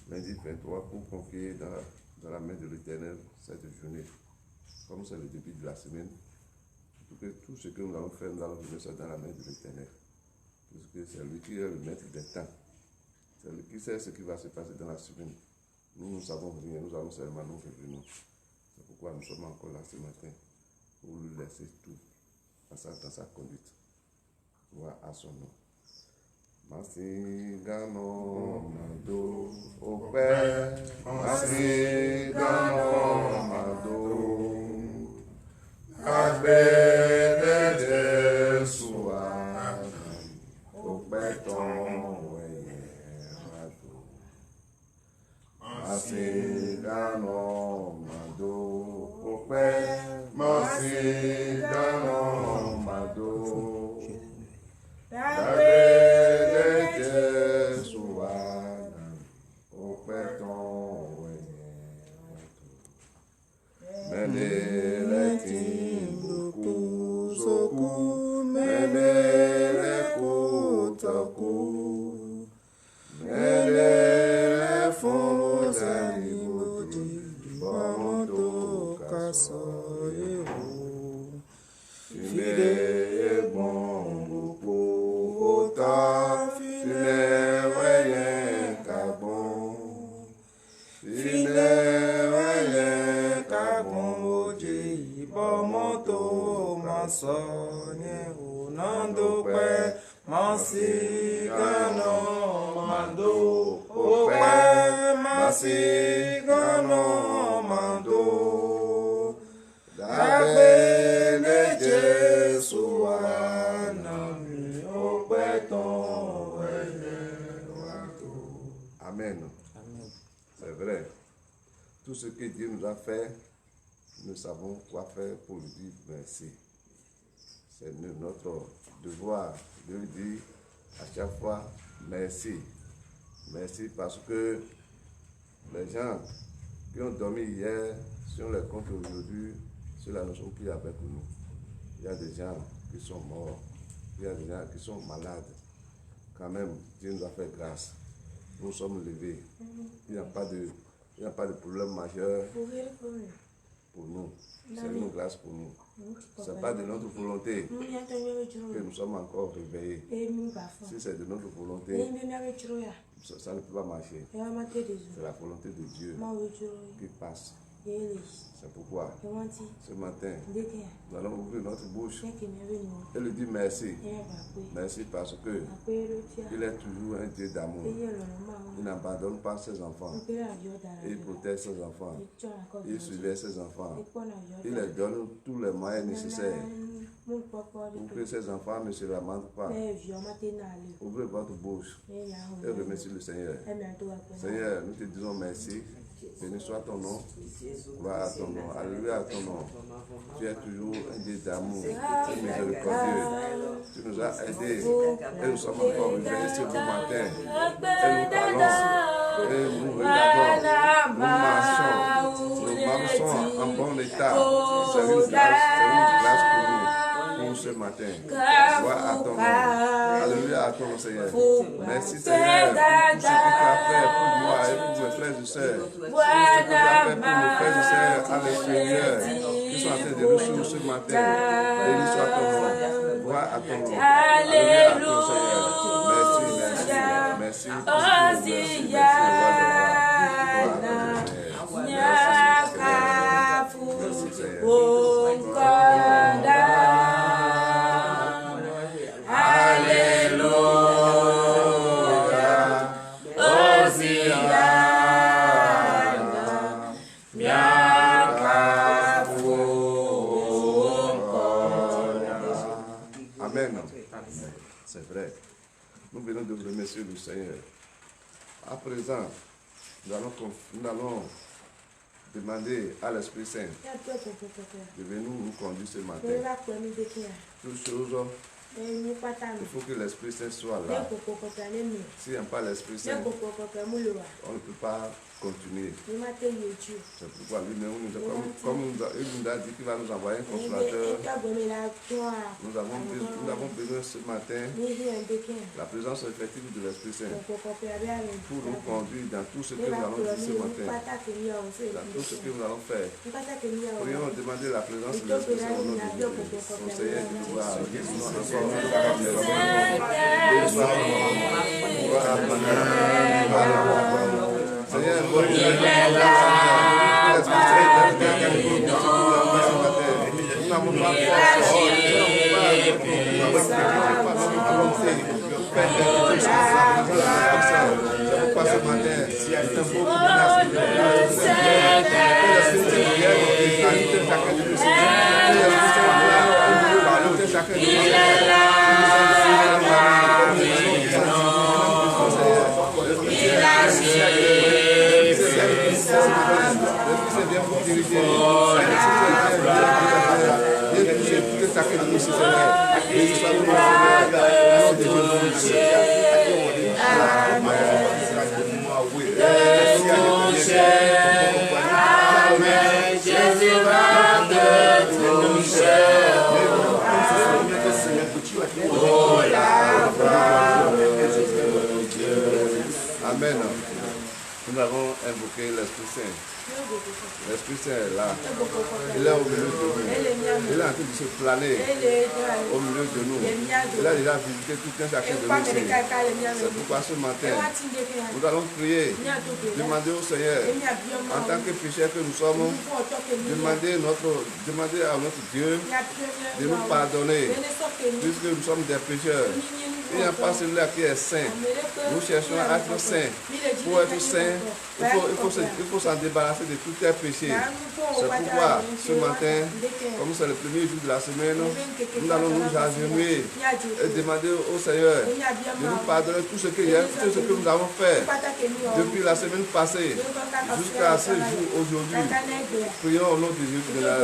lundi 23, pour confier dans la main de l'Éternel cette journée. Comme c'est le début de la semaine, pour que tout ce que nous allons faire, nous allons remettre ça dans la main de l'Éternel. Puisque c'est lui qui est le maître des temps. C'est lui qui sait ce qui va se passer dans la semaine. Nous ne savons rien, nous allons seulement nous revenir. C'est pourquoi nous sommes encore là ce matin, pour lui laisser tout dans sa conduite. Gloire à son nom. Masigano Mado, au Père, Masigano Mado, Abede Soa, au Père ton Mado, Masigano Mado, au Père, Masigano Mado, Amen. C'est vrai. Tout ce que Dieu nous a fait, nous savons quoi faire pour lui dire merci. C'est notre devoir de lui dire à chaque fois merci. Merci parce que les gens qui ont dormi hier, si on les compte aujourd'hui, ceux-là ne sont plus avec nous. Il y a des gens qui sont morts, il y a des gens qui sont malades. Quand même, Dieu nous a fait grâce. Nous sommes levés. Il n'y a pas de problème majeur pour nous. C'est une grâce pour nous. Ce n'est pas de notre volonté que nous sommes encore réveillés. Si c'est de notre volonté, ça ne peut pas marcher. C'est la volonté de Dieu qui passe. C'est pourquoi ce matin, nous allons ouvrir notre bouche et lui dire merci. Merci parce que il est toujours un Dieu d'amour. Il n'abandonne pas ses enfants. Il protège ses enfants. Il surveille ses enfants. Il leur donne tous les moyens nécessaires pour que ses enfants ne se lamentent pas. Ouvrez votre bouche et remerciez le Seigneur. Seigneur, nous te disons merci. Béni soit ton nom. Gloire à ton nom. Alléluia à ton nom. Tu es toujours un Dieu d'amour, miséricordieux. Tu nous as aidés et nous sommes encore réveillés ce beau matin. Et nous parlons et nous regardons. Nous marchons en bon état. C'est une grâce pour nous. Ce matin, gloire à ton nom, alléluia à ton nom, Seigneur. Merci, Seigneur, pour ce que tu as fait pour moi et pour mes frères et sœurs. Pour ce que tu as fait pour nos frères et sœurs à l'extérieur qui sont en train de nous suivre ce matin. Béni soit ton nom, gloire à ton nom, alléluia à ton Seigneur. Merci, merci, merci, C'est vrai. Nous venons de remercier le Seigneur. À présent, nous allons demander à l'Esprit Saint de venir nous conduire ce matin. Toutes choses Il faut que l'Esprit Saint soit là. S'il n'y a pas l'Esprit Saint, on ne peut pas continuer. C'est pourquoi lui-même, comme il nous a dit qu'il va nous envoyer un consolateur, nous avons besoin ce matin la présence effective de l'Esprit Saint pour nous conduire dans tout ce que nous allons dire ce matin, dans tout ce que nous allons faire. Prions demander la présence de l'Esprit Saint au nom de Jésus. Mon Seigneur, tu vas Seigneur, nous n'avons pas Amen. Nous avons invoqué l'Esprit Saint. L'Esprit Saint est là. Il est au milieu de nous. Il est en train de se planer au milieu de nous. Il a déjà visité tout un chacun de nous ici. C'est pourquoi ce matin, nous allons prier, demander au Seigneur, en tant que pécheurs que nous sommes, demander à notre Dieu de nous pardonner, puisque nous sommes des pécheurs. Il n'y a pas celui-là qui est saint. Nous cherchons à être saints. Pour être saint, il faut s'en débarrasser de tous tes péchés. C'est pourquoi ce matin, comme c'est le premier jour de la semaine, nous allons nous agenouiller et demander au Seigneur de nous pardonner tout ce que nous avons fait depuis la semaine passée jusqu'à ce jour aujourd'hui. Prions au nom de Jésus de la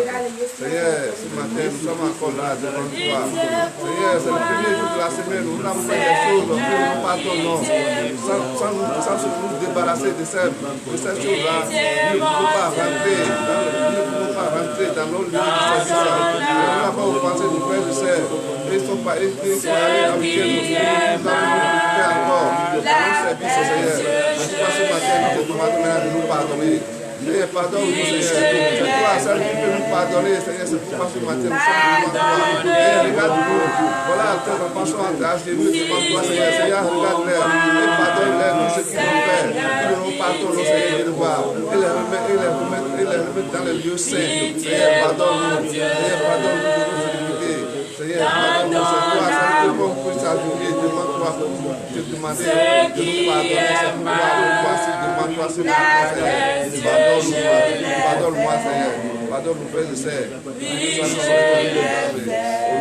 Seigneur, ce matin, nous sommes encore là devant toi. Seigneur, c'est le premier jour de la semaine. Nous avons fait des choses que nous pardonnons sans nous débarrasser de ces choses-là. Nous ne pouvons pas rentrer dans nos lieux de service. Nous n'avons pas offensé nos frères et sœurs. Ils ne sont pas allés dans lequel nous allons faire encore dans nos services, Seigneur. Mais ce matin, nous te demandons maintenant de nous pardonner. Seigneur, pardonne-nous, Seigneur. C'est toi, seul qui peut nous pardonner, Seigneur. C'est pourquoi ce matin, nous sommes devant toi. Seigneur, regarde-nous. Voilà, tes enfants sont en grâce de nous devant toi, Seigneur. Seigneur, regarde-les et pardonne-les tout ce qu'ils ont fait. Nous nous pardonnons, Seigneur, de devoir. Et les remettre dans les lieux saints. Seigneur, pardonne-nous. Seigneur, pardonne-nous de nos iniquités. Seigneur, pardonne-nous. C'est toi, seul que l'on puisse s'agenouiller devant toi pour te demander de nous pardonner. C'est pourquoi nous devant toi ce matin, Seigneur. Pardonne-moi, Seigneur. Pardonne-nous, frères et sœurs. Au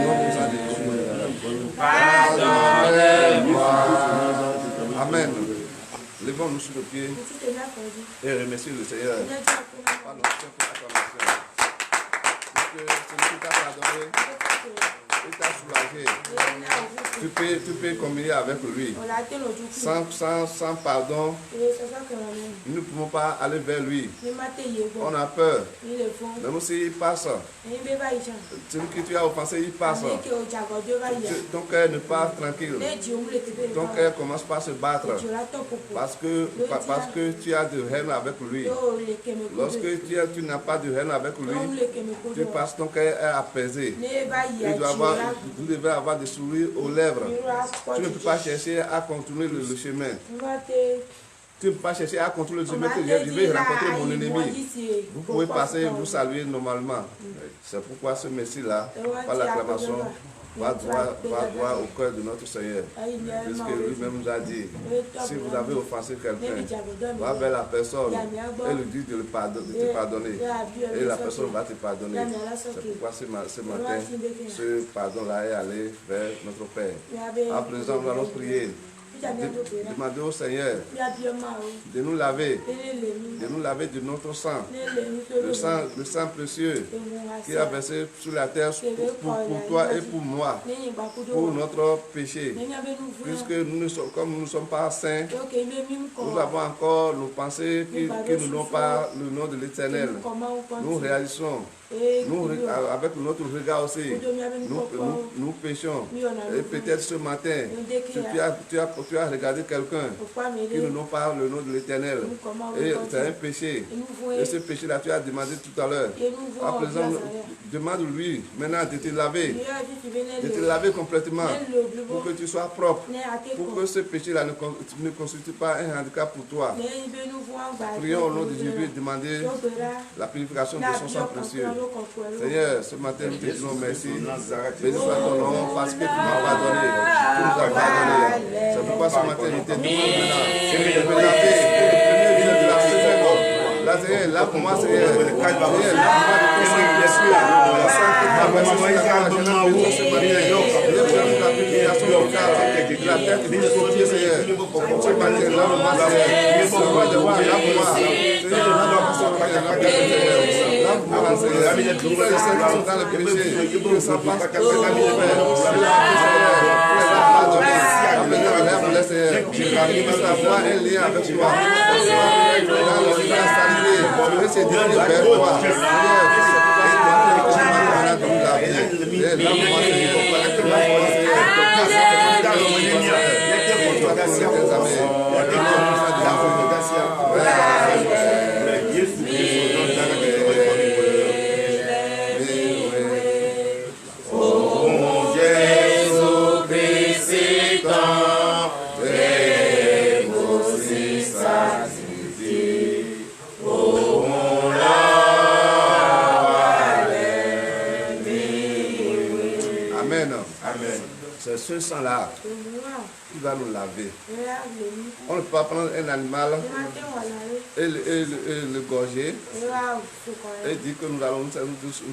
nom de Jésus. Pardonne-moi. Amen. Levons-nous sur le pied et remercions le Seigneur. Par notre Seigneur pour l'acclamation. Parce que celui qui t'a pardonné, il t'a soulagé. Tu peux communier avec lui. Sans pardon, nous ne pouvons pas aller vers lui. On a peur. Même s'il passe, celui que tu as offensé, il passe. Ton cœur ne passe tranquille. Ton cœur commence par se battre. Parce que tu as de haine avec lui. Lorsque tu n'as pas de haine avec lui, tu passes, ton cœur est apaisé. Vous devez avoir des sourires aux lèvres. Tu ne peux pas chercher à contourner le chemin. Tu ne peux pas chercher à contrôler le chemin que je vais rencontrer mon ennemi. Vous pouvez passer et vous saluer normalement. C'est pourquoi ce Messie-là, par l'acclamation, va droit au cœur de notre Seigneur. Puisque lui-même nous a dit, si vous avez offensé quelqu'un, va vers la personne et lui dit de te pardonner. Et la personne va te pardonner. C'est pourquoi ce matin, ce pardon-là est allé vers notre Père. À présent, nous allons prier. Demandez au Seigneur de nous laver de notre sang. Le sang précieux qui a versé sur la terre pour toi et pour moi, pour notre péché. Puisque comme nous ne sommes pas saints, nous avons encore nos pensées qui ne n'ont pas le nom de l'Éternel. Nous réalisons, avec notre regard aussi, nous péchons. Et peut-être ce matin, tu as regardé quelqu'un qui ne n'ont pas le nom de l'Éternel. Et c'est un péché. Et ce péché-là, tu as demandé tout à l'heure. À présent, demande-lui maintenant de te laver. De te laver complètement pour que tu sois propre. Pour que ce péché-là ne constitue pas un handicap pour toi. Prions au nom de Jésus et demander la purification de son sang précieux. Seigneur, ce matin, nous te disons merci. Béni soit ton nom parce que tu m'as pardonné. Tu nous as pardonné. C'est pourquoi ce matin, je te demande maintenant de me laver pour le premier jour de la semaine. Là, Seigneur, là pour moi, Seigneur. Seigneur, là pour moi de tout ce qui est sûr. Le sang que tu as versé sur la terre, je l'ai pris ce matin. Je prie la purification de la tête et de tes pieds, Seigneur. Ce matin, là pour moi, Seigneur. Là pour moi, Seigneur, là pour moi, Seigneur. Tous les saints qui sont dans le péché, qui ne savent pas ce qu'ils font. Avoir un lien avec toi, dans le lien et c'est dirigé vers toi. C'est ce sang-là qui va nous laver. On ne peut pas prendre un animal et le gorger et dire que nous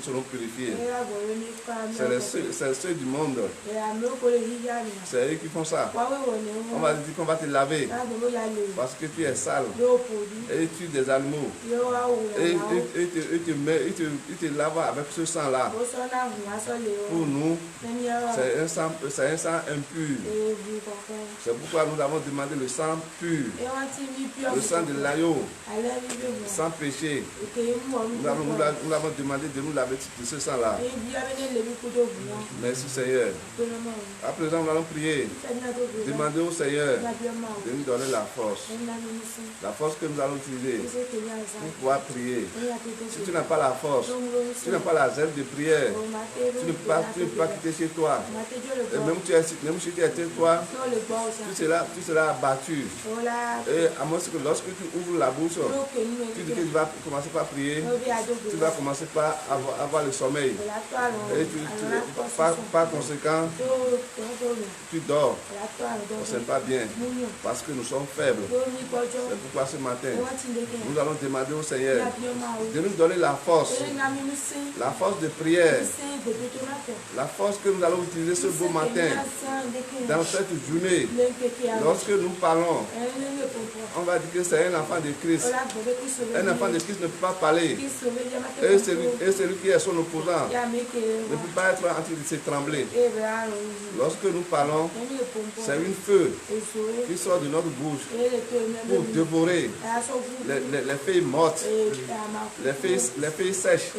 serons purifiés. C'est ceux du monde. C'est eux qui font ça. On va dire qu'on va te laver parce que tu es sale et tu es des animaux. Et ils te lavent avec ce sang-là. Pour nous, c'est un sang impur. C'est pourquoi nous avons demandé le sang pur, le sang de l'agneau, sans péché. Nous avons demandé de nous laver de ce sang-là. Merci Seigneur. À présent, nous allons prier. Demander au Seigneur de nous donner la force que nous allons utiliser pour pouvoir prier. Si tu n'as pas la force, tu n'as pas la zèle de prière, tu ne peux pas quitter chez toi. Et même si tu es chez toi, tu seras abattu. Et à moins que lorsque tu ouvres la bouche, tu dis que tu vas commencer par prier, tu vas commencer par avoir le sommeil. Et par conséquent, tu dors. Ce n'est pas bien, parce que nous sommes faibles. C'est pourquoi ce matin, nous allons demander au Seigneur de nous donner la force de prière, la force que nous allons utiliser ce beau matin, dans cette journée. Lorsque nous parlons, on va dire que c'est un enfant de Christ. Un enfant de Christ ne peut pas parler. Et celui qui est son opposant ne peut pas être en train de se trembler. Lorsque nous parlons, c'est une feu qui sort de notre bouche pour dévorer les feuilles mortes, les feuilles sèches.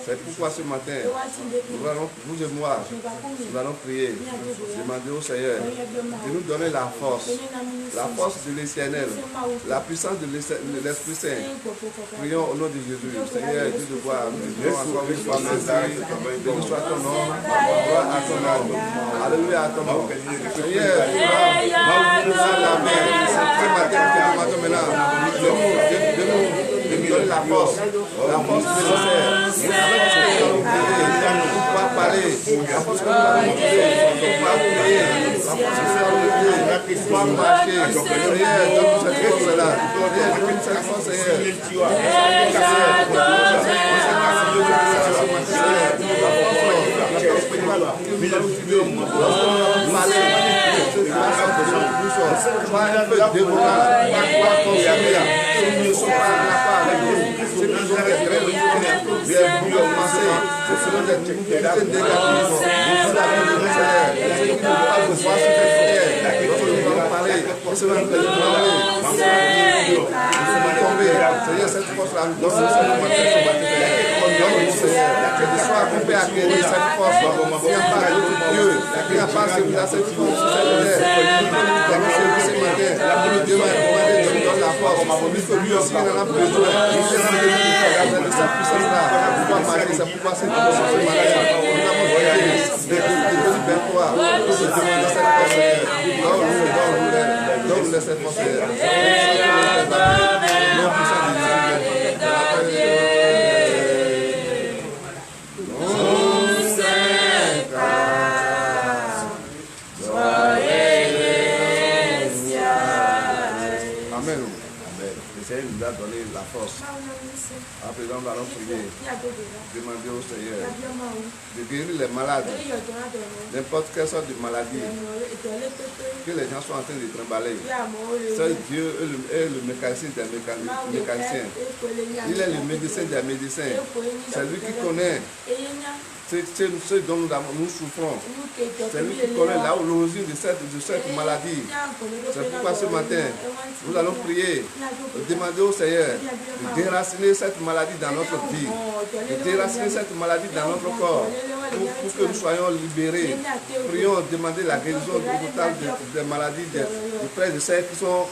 C'est pourquoi ce matin, vous et moi, nous allons prier, demander au Seigneur de nous donner la force de l'Éternel, la puissance de l'Esprit Saint. Prions au nom de Jésus. Seigneur, Dieu de gloire, nous disons encore une fois merci. Béni soit ton nom, gloire à ton nom. Alléluia à ton nom. Seigneur, nous allons laver. Ce matin, nous te demandons maintenant de nous donner la force nécessaire. Pour pouvoir parler, la force que nous allons utiliser pour pouvoir prier, la force que nous allons marcher. Seigneur, donne-nous cette force-là. Seigneur, donne-nous cette force, Seigneur. nous allons utiliser lorsqu'on parler de ce pas un peu dévorer, pas consommer, nous ne sommes pas avec nous, ceux qui sont des grèves, nous pouvons penser, ce seront des activités négatives, nous allons le faire, ceux qui ne veulent pas le voir sur les frontières, nous allons parler, nous serons en train de parler, nous sommes tombés, Seigneur, cette force-là, nous donnons ce matin, que de soit qu'on peut acquérir cette force, qui n'a pas Dieu, qui n'a pas cette force, ce matin, Dieu m'a demandé de nous donner la force, lui aussi il en a besoin, de sa puissance-là, pour pouvoir marcher, c'est pourquoi c'est pour ce matin, nous avons prié de venir vers toi, pour te demander cette force, donne-nous cette force, non puissant de Jésus. Amen. Le Seigneur nous a donné la force. À présent, nous allons prier. Demander au Seigneur de guérir les malades. N'importe quelle sorte de maladie que les gens sont en train de trimballer. Seul Dieu est le mécanicien des mécaniciens. Il est le médecin des médecins. C'est lui qui connaît ce dont nous souffrons. C'est lui qui connaît l'origine de cette maladie. C'est pourquoi ce matin, nous allons prier, demander au Seigneur de déraciner cette maladie dans notre vie, de déraciner cette maladie dans notre corps, pour que nous soyons libérés. Prions, demander la guérison totale des maladies des frères et sœurs qui sont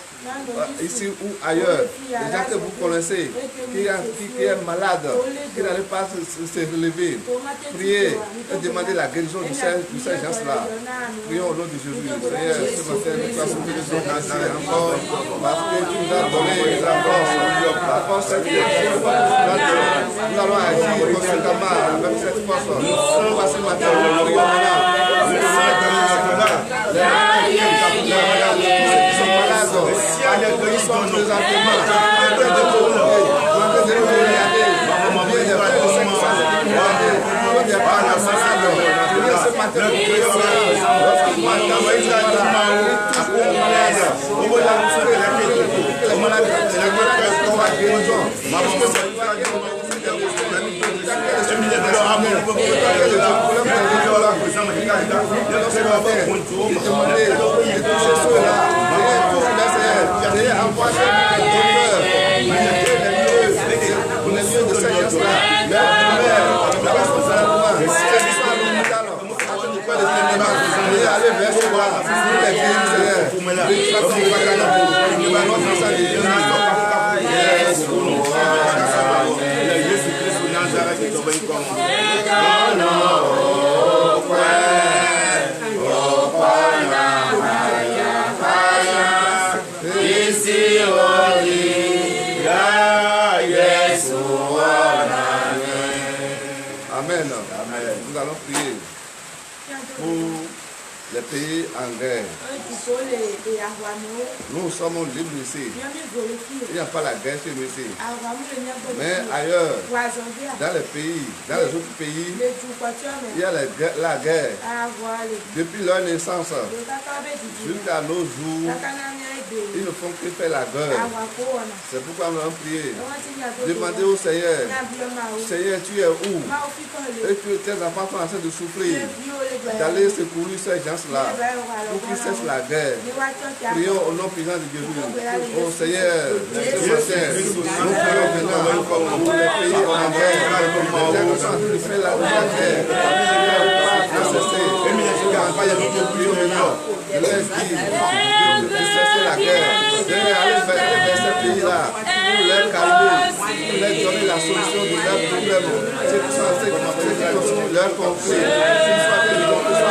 ici ou ailleurs, des gens que vous connaissez, qui est malade, qui n'arrive pas à se relever. Priez et demandez la guérison de ces gens-là. Prions au nom de Jésus. Seigneur, ce matin, nous passons encore parce que tu nous as donné la force. La force, c'est que nous allons agir conséquemment avec cette force. Nous passons matin, nous prions maintenant. Nous qui sont malades, qui sont présentement en train de nous regarder. Amen. Nous allons prier pour les pays en guerre. Nous sommes libres ici. Il n'y a pas la guerre chez nous ici. Mais ailleurs, dans les pays, dans les autres pays, il y a la guerre. Depuis leur naissance jusqu'à nos jours, ils ne font que faire la guerre. C'est pourquoi nous allons prier. Demandez au Seigneur, Seigneur, tu es où? Et que tes enfants sont en train de souffrir, d'aller secourir ces gens-là pour qu'ils cessent la guerre. Prions au nom puissant de Jésus. Oh Seigneur, ce matin, nous prions maintenant pour les pays en guerre. Les gens qui sont en train de faire la guerre. Prions maintenant de leur dire de cesser la guerre. Aller vers ces pays-là pour leur calmer, pour leur donner la solution de leurs problèmes. C'est pour ça que leur conflit, qu'ils soient négociés.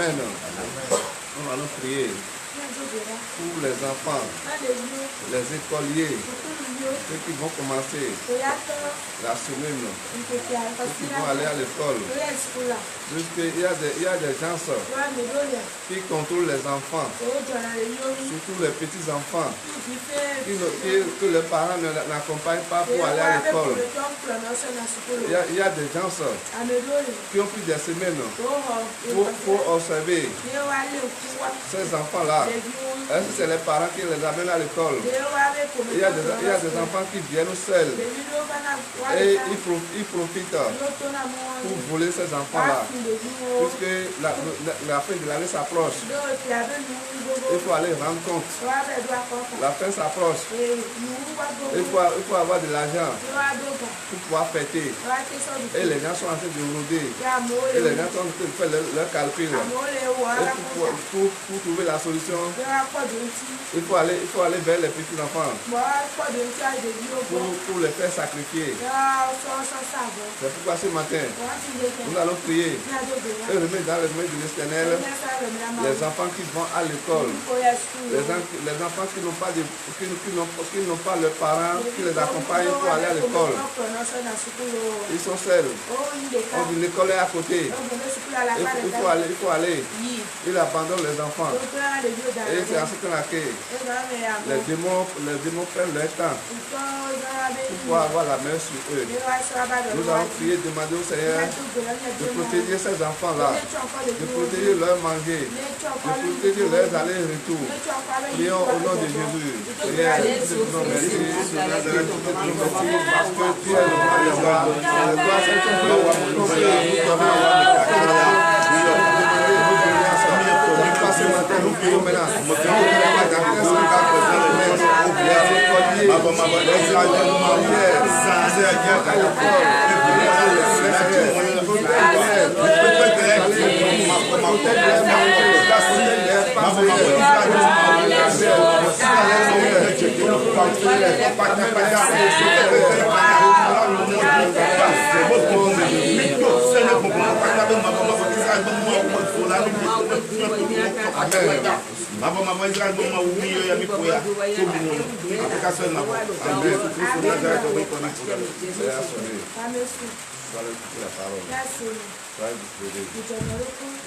Amen. Nous allons prier pour les enfants, les écoliers, ceux qui vont commencer la semaine, ceux qui vont aller à l'école. Il y a des gens qui contrôlent les enfants, surtout les petits enfants, que les parents n'accompagnent pas pour aller à l'école. Il y a des gens qui ont pris des semaines pour observer ces enfants-là. Est-ce que c'est les parents qui les amènent à l'école? Il y a des enfants qui viennent seuls et ils profitent pour voler ces enfants-là. Puisque la fin de l'année s'approche, il faut aller rendre compte. La fin s'approche. Il faut avoir de l'argent pour pouvoir fêter. Et les gens sont en train de rôder. Et les gens sont en train de faire leur calcul. Et pour trouver la solution, il faut aller vers les petits enfants pour les faire sacrifier. C'est pourquoi ce matin, nous allons prier et remettre dans les mains de l'Éternel les enfants qui vont à l'école, les enfants qui n'ont pas leurs parents qui les accompagnent pour aller à l'école. Ils sont seuls. L'école est à côté. Il faut aller. Il abandonne les enfants. Et c'est ainsi qu'on accueille. Les démons prennent leur temps pour pouvoir avoir la main sur eux. Nous allons prier, demander au Seigneur de protéger ces enfants-là, de protéger leur manger, de protéger leurs allers et retours. Prions au nom de Jésus. Seigneur, nous te disons merci. Parce que tu es le roi des rois. Toi, c'est ton nom. Ce matin, nous prions maintenant. Ne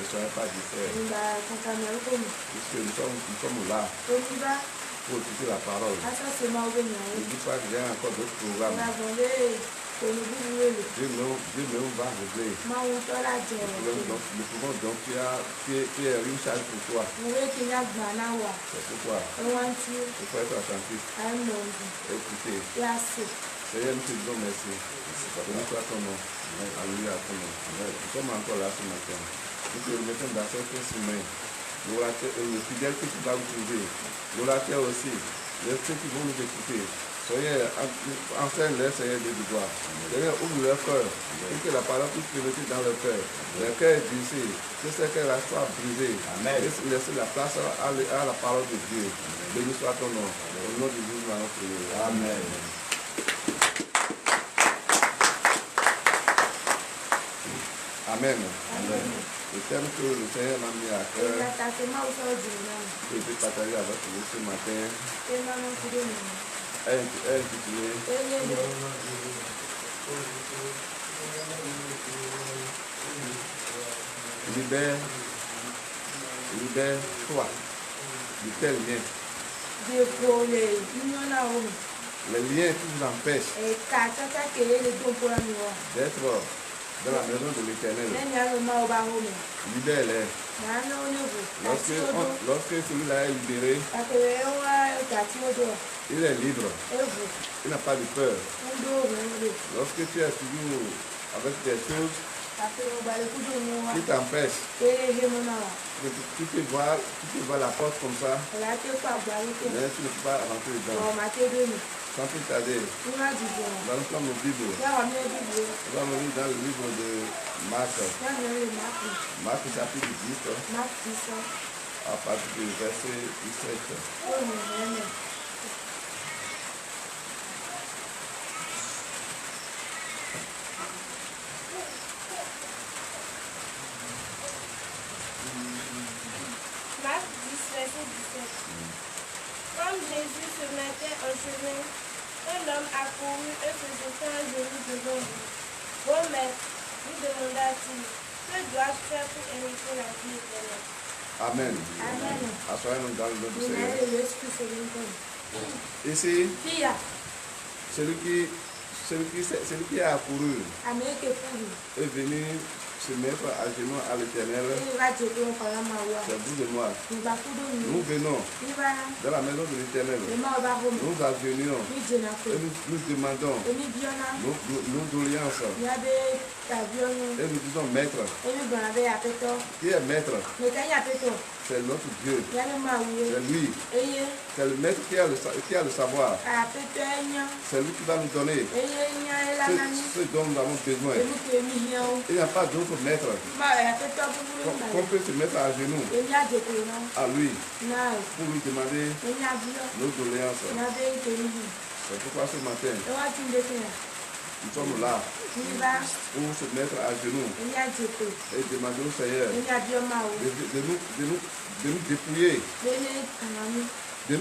soyez pas distraits. Puisque nous sommes là pour écouter la parole. Ne dis pas qu'il y a encore d'autres programmes. Dieu nous va régler. Le pouvoir dont tu es une charge pour toi. C'est pourquoi il faut être attentif. Écoutez. Seigneur, nous te disons merci. Béni soit ton nom. Alléluia à ton nom. Nous sommes encore là ce matin. Nous te remettons dans cette semaine. Le fidèle que tu vas utiliser. L'orateur aussi. Ceux qui vont nous écouter. Soyez enseigne-les, Seigneur de gloire. Seigneur, ouvre leur cœur. Pour que la parole puisse pénétrer dans leur cœur. Leur cœur est brisé. Que ce cœur soit brisé. Laissez la place à la parole de Dieu. Béni soit ton nom. Au nom de Jésus, nous allons prier. Amen. Amen. Amen. Le thème que le Seigneur m'a mis à cœur, que je vais partager avec vous ce matin, est intitulé Libère-toi de tel lien. Les liens qui vous empêchent d'être dans la maison de l'Éternel. Libère-les. Lorsque celui-là est libéré, il est libre. Il n'a pas de peur. Lorsque tu es toujours avec des choses qui t'empêchent, tu peux voir la porte comme ça, mais tu ne peux pas rentrer dedans. Sans plus tarder, nous allons prendre nos Bibles. Nous allons lire dans le livre de Marc. Marc chapitre 10, à partir du verset 17. Jésus se mettait en chemin, un homme accourut et se jeta à genoux devant lui. Bon maître, lui demanda-t-il, que dois-je faire pour hériter la vie éternelle? Amen. Amen. Assoyons-nous dans le nom du Seigneur. Ninaye Yesu Kristo lincoln. Ici, Pia, celui qui a accouru ameke puru. est venu se mettre à genoux à l'Éternel. Iba jeko nkala mawa. C'est vous et moi. Iba kudo Nous ni. venons Iba dans la maison de l'Éternel. ema oba homo. Nous avenions Ni jena ko. et nous demandons Emi biona. nos doléances. Yabe tabiono. Et nous disons, Maître, Emi bona be apeto. qui est Maître? Mekanya apeto. C'est notre Dieu. Yabe mawe. C'est lui. Eye C'est le Maître qui a le savoir. apeto enya. C'est lui qui va nous donner Eye nya ela nani. ce dont nous avons besoin. Emi ke mi hiao. Il n'y a pas d'autre Maître Ma apeto bubulu qu'on ma. peut se mettre à genoux Emi ajeko no. à lui Na. pour lui demander Emi abio. nos doléances. Yabe ke mi. C'est pourquoi ce matin, Ewa tindeke ya. nous sommes là Niba. pour se mettre à genoux Emi ajeko. et demander au Seigneur Emi abio ma o. de nous dépouiller, Bene kanami. de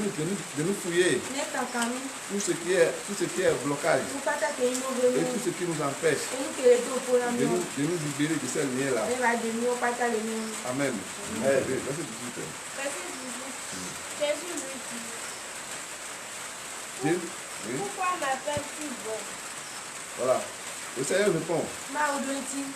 nous fouiller Ne kankami. tout ce qui est blocage Ukata ke ino et bene. tout ce qui nous empêche Eni kere do pona de mi. nous libérer de ces liens-là. Eba de mi o pata le mi. Amen. Verset 18. Verset 18. Jésus lui dit, Dieu, oui, pourquoi m'appelles-tu bon? voilà. Le Seigneur répond, Ma o do enti.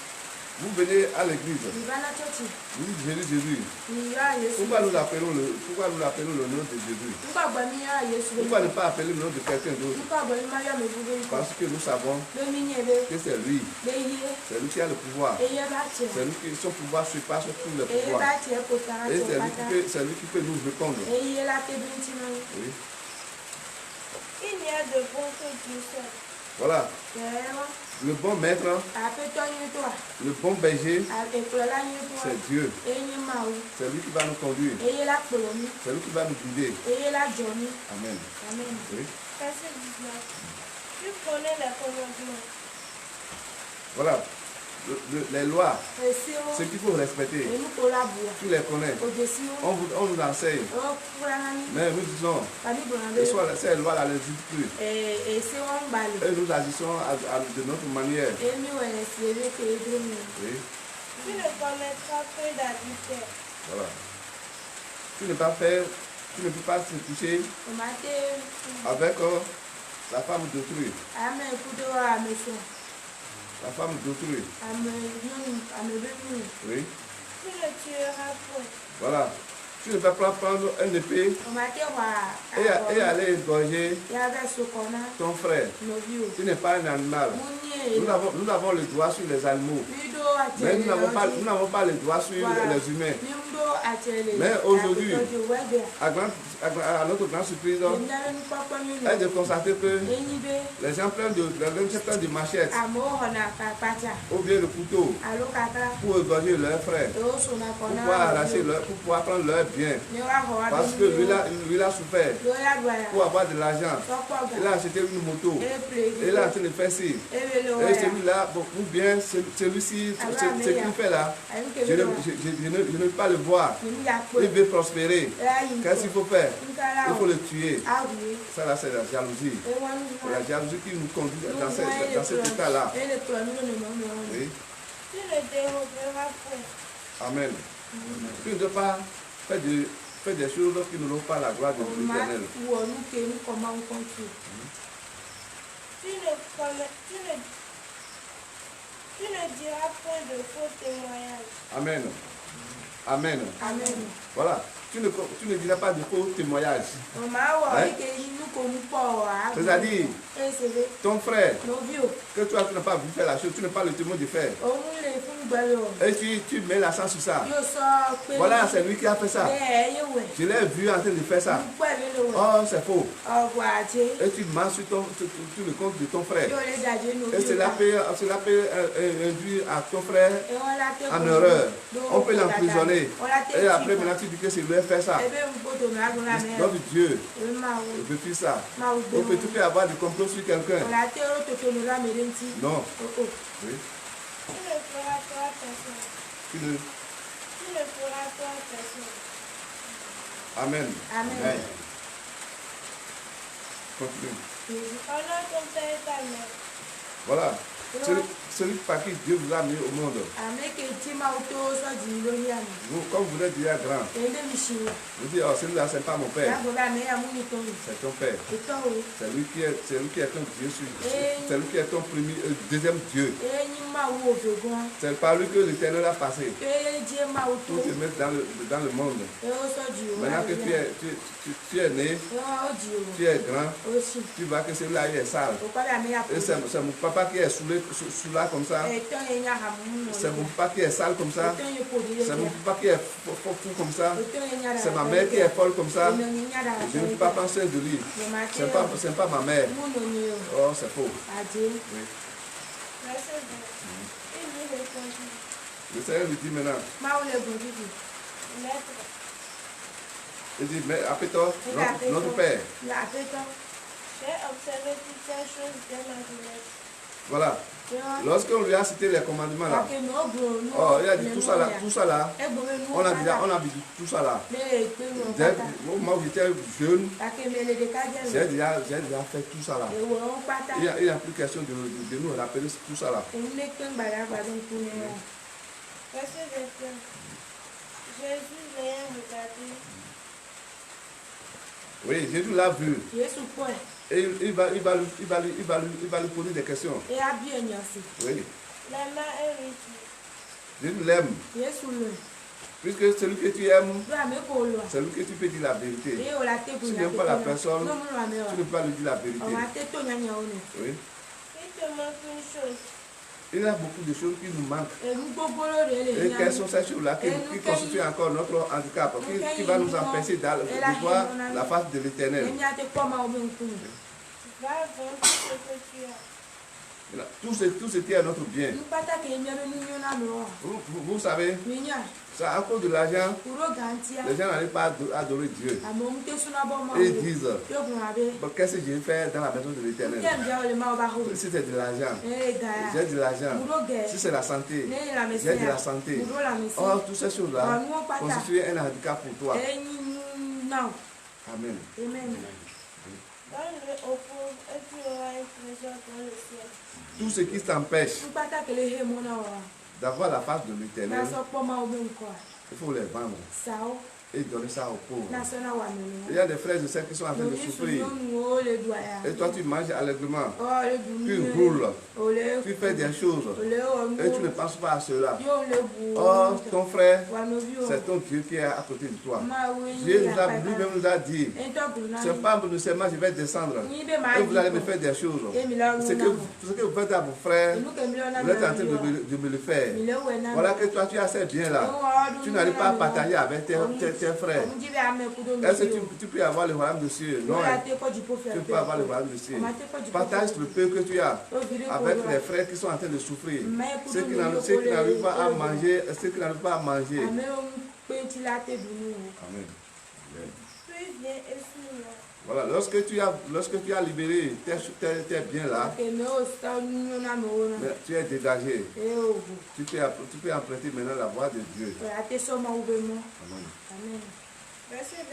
vous venez à l'église, Ni bana chochi. vous dites Jésus. Ni ya Yesu. Pourquoi nous l'appelons le nom de Jésus? Uka gba mi ya Yesu. Pourquoi ne pas appeler le nom de quelqu'un d'autre? Uka gba mi ma ya me bube ko. Parce que nous savons Be mi ni ebe. que c'est lui, Be ye. c'est lui qui a le pouvoir. Eye ba che. C'est lui qui son pouvoir surpasse tous les Eye pouvoirs. ba che ko tara Et che pata. c'est lui qui peut nous répondre. Eye la te binti no. Oui. Il n'y a de bon que Dieu seul. Voilà. Ewa. Le bon maître, Apeto nyi to a. le bon berger, Eklola nyi to a. c'est Dieu. Enyi ma o. C'est lui qui va nous conduire. Eye la kpolo mi. C'est lui qui va nous guider. Eye la jo mi. Amen. Amen. Oui. Verset 19. Tu connais les commandements. Voilà. Les lois, Esi o. ce qu'il faut respecter, Enu ko la bua. tu les connais. Ojesi o. On nous enseigne. O kura nani. Mais nous disons, Kani bona que be. soit ces lois-là les dit plus. Esi o ngbale. Et nous agissons de notre manière. Emi o esi ebe ke edro mi. Oui. Tu ne commettras point d'adultère. Voilà. Tu ne peux pas se coucher O ma te. avec la femme d'autrui. Ame kudo a me so. La femme d'autrui. Ame yoni. Ame be mi. Oui. Tu ne tueras point. Voilà. Tu ne vas pas prendre un épée O ma te wa. et aller égorger Ya be so kona. ton frère. No vi o. Tu n'es pas un animal. Munye. Nous avons le droit sur les animaux. Lido a te. Mais nous n'avons pas le droit sur Voilà. les humains. Nimdo a te le. Mais aujourd'hui, Apeto de webe. À notre grande surprise, Enyare ni papa mi est de no. constater que Enyi be. les gens prennent de machettes Amo hona ka pata. ou bien le couteau Alo kaka. pour égorger leurs frères, O so na pour kona. pouvoir arracher pour pouvoir prendre leurs biens. Ni wa ho wa. Parce que lui a souffert Lo ya gba ya. pour avoir de l'argent. Sokwa Il ga. a acheté une moto. E play. Et il est en train de faire ci. Ebe lo wa Et ya. celui-là, bon, ou bien celui-ci, ce qu'il fait là, Ayi je ke ne, lo. je ne veux pas le voir. Ni mi ya po. Il veut prospérer. Qu'est-ce qu'il faut faire? Il faut le tuer. Ah oui. Ça là, c'est la jalousie. C'est la jalousie qui nous conduit dans cet état-là. Oui. Tu ne déroberas point. Amen. Tu ne dois pas faire des choses qui ne n'ont pas la gloire de l'Éternel. Tu ne diras point de faux témoignages. Amen. Amen. Amen. Voilà. Tu ne diras pas de faux témoignages. C'est-à-dire, ton frère, que toi tu n'as pas vu faire la chose, tu n'es pas le témoin de faire. Et tu mets l'accent sur ça. Voilà, c'est lui qui a fait ça. Je l'ai vu en train de faire ça. Oh, c'est faux. Et tu marches sur le compte de ton frère. Et cela peut induire à ton frère en erreur. On peut l'emprisonner. Et après, maintenant, tu dis que c'est lui qui a fait ça. Donc Dieu, depuis ça, on peut tout avoir du complot sur quelqu'un. Non. Oui. Tu ne feras toi personne. Tu ne... Tu ne feras toi personne. Amen. Amen. Continue. Honore ton père et ta mère. Voilà. Celui par qui Dieu vous a mis au monde. Comme vous êtes déjà grand, vous dites, oh, celui-là, c'est pas mon père. C'est ton père. C'est lui qui est ton Dieu. C'est lui qui est ton premier, deuxième Dieu. C'est par lui que l'Éternel a passé. Pour te mettre dans le monde. Maintenant que tu es né, tu es grand, tu vois que celui-là il est sale. Et c'est mon papa qui est sous là comme ça. C'est mon papa qui est sale comme ça. C'est mon papa qui est fou comme ça. C'est ma mère qui est folle comme ça. Je ne peux pas penser de lui. C'est pas ma mère. Oh, c'est faux. Oui. Le Seigneur lui dit maintenant. Il dit, mais appelle-toi notre Père. J'ai observé toutes ces choses dès ma jeunesse. Voilà. Lorsqu'on lui a cité les commandements là, oh, il a dit tout ça là, on a vu tout ça là. Moi j'étais jeune, j'ai déjà fait tout ça là. Il n'y a plus question de nous rappeler tout ça là. Verset 21. Jésus l'ayant regardé. Oui, Jésus l'a vu. Et il va lui poser des questions. Oui. L'aima et lui dit. Jésus l'aime. Puisque celui que tu aimes, c'est lui que tu peux dire la vérité. Si tu n'aimes pas la personne, tu ne peux pas lui dire la vérité. Oui. Il te manque une chose. Il y a beaucoup de choses qui nous manquent. Et quelles sont ces choses-là qui constituent encore notre handicap, qui va nous empêcher de voir la face de l'Éternel. Va vendre ce que tu as. Tout ce qui est notre bien. Vous savez, c'est à cause de l'argent, les gens n'arrivent pas à adorer Dieu. Et ils disent, qu'est-ce que je vais faire dans la maison de l'Éternel? Si c'est de l'argent, j'ai de l'argent. Si c'est la santé, j'ai de la santé. Or, toutes ces choses-là constituent un handicap pour toi. Amen. Donne-le aux pauvres et tu auras une trésor dans le ciel. Tout ce qui t'empêche d'avoir la face de l'Éternel, il faut les vendre et donner ça aux pauvres. Il y a des frères et sœurs qui sont en train de souffrir. Et toi, tu manges allègrement. Tu roules. Tu fais des choses. Et tu ne penses pas à cela. Oh, ton frère, c'est ton Dieu qui est à côté de toi. Dieu lui-même nous a dit, c'est pas seulement je vais descendre et vous allez me faire des choses. Ce que vous faites à vos frères, vous êtes en train de me le faire. Voilà que toi, tu as ces biens-là. Tu n'arrives pas à partager avec tes frères. Est-ce que tu peux avoir le royaume de Dieu? Non. Tu peux avoir le royaume de Dieu. Partage le peu que tu as avec les frères qui sont en train de souffrir. Ceux qui n'arrivent pas à manger. Amen. Voilà, lorsque tu as libéré tes biens là, tu es dégagé. Tu peux emprunter maintenant la voie de Dieu. Amen. Verset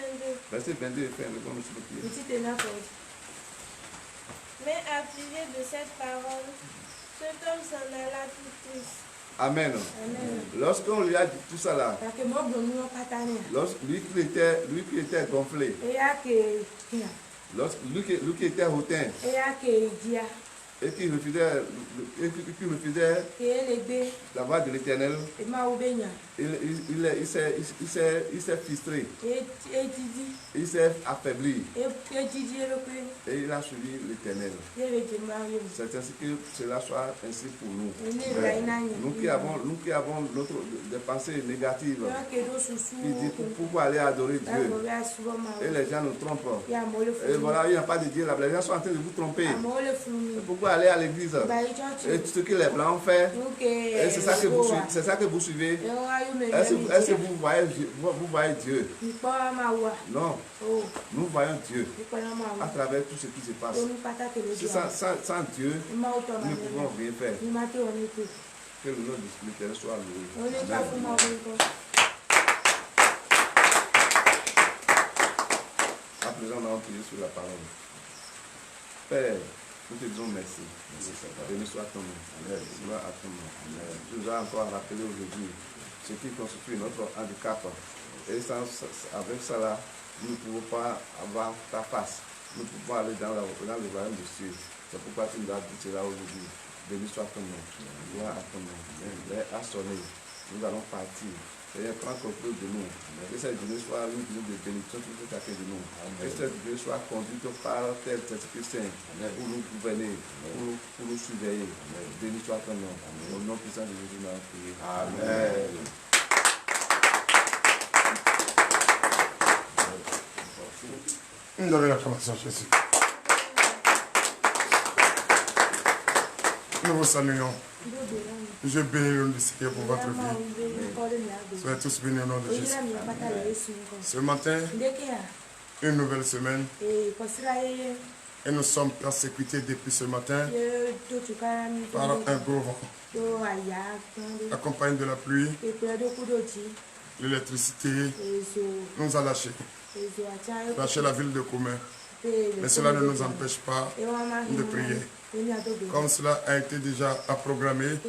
22. Verset 22, frère, le bon monsieur le pied. Mais affligé de cette parole, cet homme s'en alla tout triste. Amen. Lorsqu'on lui a dit tout ça là, lui qui était gonflé, lui qui était hautain, et qui refusait la voix de l'Éternel, il s'est frustré, il s'est affaibli, et il a suivi l'Éternel. C'est ainsi que cela soit ainsi pour nous. Nous qui avons des pensées négatives, qui disent pourquoi aller adorer Dieu, et les gens nous trompent. Et voilà, il n'y a pas de Dieu là, les gens sont en train de vous tromper. Pourquoi aller à l'église? Et ce que les blancs ont fait, et c'est ça que vous suivez. Est-ce que vous voyez Dieu? Non. Nous voyons Dieu à travers tout ce qui se passe. Sans Dieu, nous ne pouvons rien faire. Que le nom de l'Éternel soit loué. À présent, on va prier sur la parole. Père, nous te disons merci. Béni soit ton nom. Gloire à ton nom. Tu nous as encore rappelé aujourd'hui ce qui constitue notre handicap. Et avec cela, nous ne pouvons pas avoir ta face. Nous pouvons aller dans le royaume de Dieu. C'est pourquoi tu nous as dit cela aujourd'hui. Béni soit ton nom. Gloire à ton nom. L'heure a sonné. Nous allons partir. Seigneur, prends contrôle de nous. Que cette journée soit une journée de bénédiction pour tout chacun de nous. Que cette journée soit conduite par tel Esprit Saint pour nous gouverner, pour nous surveiller. Béni soit ton nom. Au nom puissant de Jésus, nous avons prié. Amen. Donnez l'acclamation à Jésus. Nous vous saluons. Je bénis le nom du Seigneur pour votre vie. Soyez tous bénis au nom de Jésus. Ce matin, une nouvelle semaine. Et nous sommes persécutés depuis ce matin par un gros vent, accompagné de la pluie. L'électricité nous a lâchés. Lâché la ville de Koumé. Mais cela ne nous empêche pas de prier. Comme cela a été déjà programmé,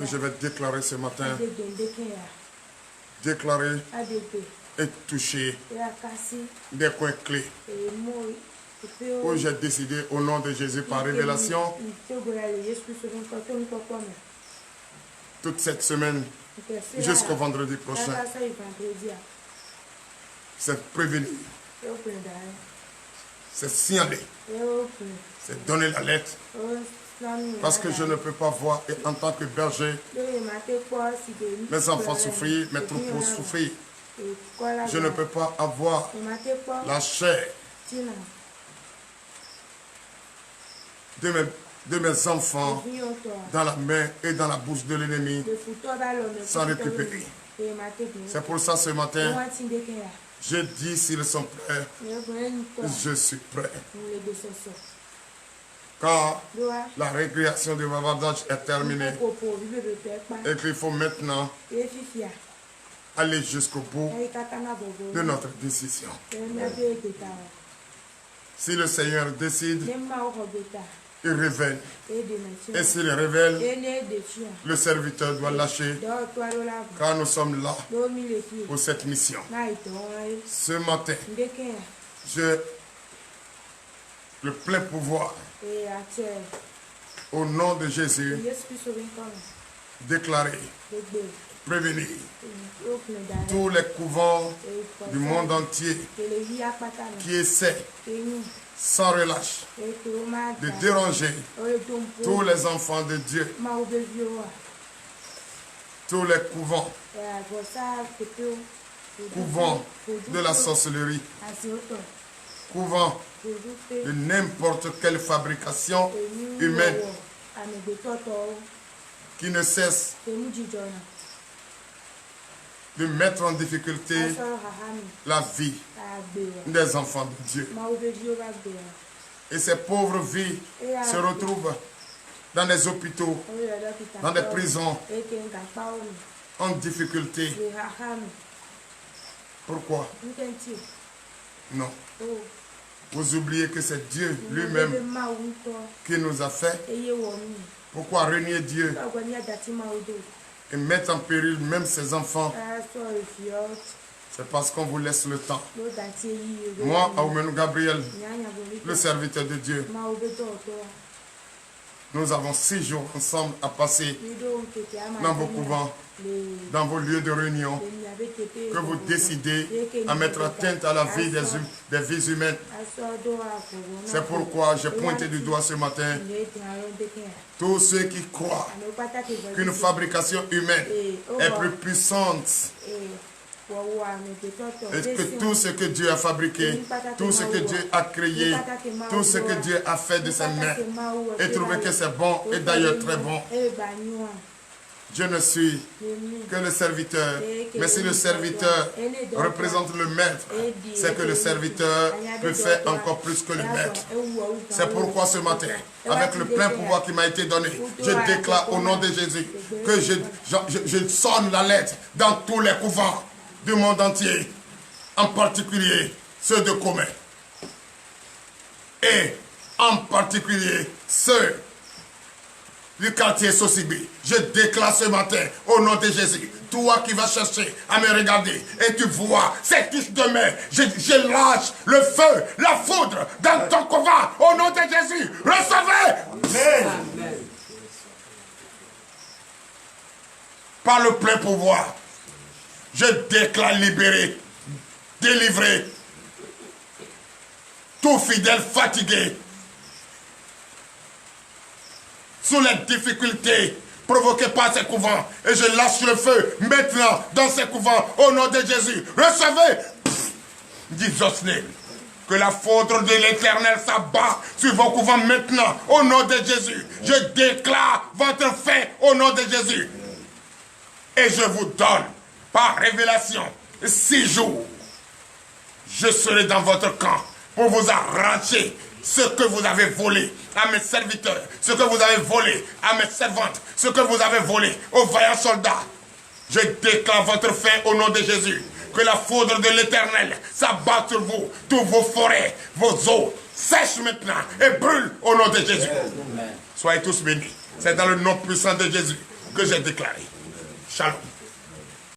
je vais déclarer ce matin, déclarer et toucher des coins clés où j'ai décidé au nom de Jésus par révélation toute cette semaine jusqu'au vendredi prochain. C'est prévenir, c'est signaler, c'est donner l'alerte. Parce que je ne peux pas voir, et en tant que berger, mes enfants souffrir, mes troupeaux souffrir. Je ne peux pas avoir la chair de mes enfants dans la main et dans la bouche de l'ennemi sans récupérer. C'est pour ça ce matin, je dis s'ils sont prêts, je suis prêt. Car la récréation de bavardage est terminée et qu'il faut maintenant aller jusqu'au bout de notre décision. Si le Seigneur décide, il révèle. Et s'il révèle, le serviteur doit lâcher, car nous sommes là pour cette mission. Ce matin, j'ai le plein pouvoir, au nom de Jésus, déclarer, prévenir tous les couvents du monde entier qui essaient sans relâche de déranger tous les enfants de Dieu, tous les couvents de la sorcellerie, couvents de n'importe quelle fabrication humaine qui ne cesse de mettre en difficulté la vie des enfants de Dieu. Et ces pauvres vies se retrouvent dans des hôpitaux, dans des prisons, en difficulté. Pourquoi? Non. Vous oubliez que c'est Dieu lui-même qui nous a fait. Pourquoi renier Dieu et mettre en péril même ses enfants? C'est parce qu'on vous laisse le temps. Moi, Aoumenou Gabriel, le serviteur de Dieu, nous avons 6 jours ensemble à passer dans vos couvents, dans vos lieux de réunion, que vous décidez à mettre atteinte à la vie des vies humaines. C'est pourquoi j'ai pointé du doigt ce matin tous ceux qui croient qu'une fabrication humaine est plus puissante et que tout ce que Dieu a fabriqué, tout ce que Dieu a créé, tout ce que Dieu a fait de ses mains, et trouvé que c'est bon et d'ailleurs très bon. Je ne suis que le serviteur, mais si le serviteur représente le maître, c'est que le serviteur peut faire encore plus que le maître. C'est pourquoi ce matin, avec le plein pouvoir qui m'a été donné, je déclare au nom de Jésus que je sonne la lettre dans tous les couvents du monde entier, en particulier ceux de Koumé. Et en particulier ceux du quartier Sosibé. Je déclare ce matin, au nom de Jésus, toi qui vas chercher à me regarder et tu vois cette touche de main, je lâche le feu, la foudre dans ton couvent, au nom de Jésus. Recevez. Amen. Par le plein pouvoir, je déclare libéré, délivré, tout fidèle fatigué, sous les difficultés provoquées par ces couvents. Et je lâche le feu maintenant dans ces couvents au nom de Jésus. Recevez, Jesus name, que la foudre de l'Éternel s'abat sur vos couvents maintenant au nom de Jésus. Je déclare votre fin au nom de Jésus. Et je vous donne par révélation 6 jours. Je serai dans votre camp pour vous arracher ce que vous avez volé à mes serviteurs, ce que vous avez volé à mes servantes, ce que vous avez volé aux vaillants soldats. Je déclare votre fin au nom de Jésus. Que la foudre de l'Éternel s'abatte sur vous, toutes vos forêts, vos eaux sèchent maintenant et brûlent au nom de Jésus. Soyez tous bénis. C'est dans le nom puissant de Jésus que j'ai déclaré. Shalom.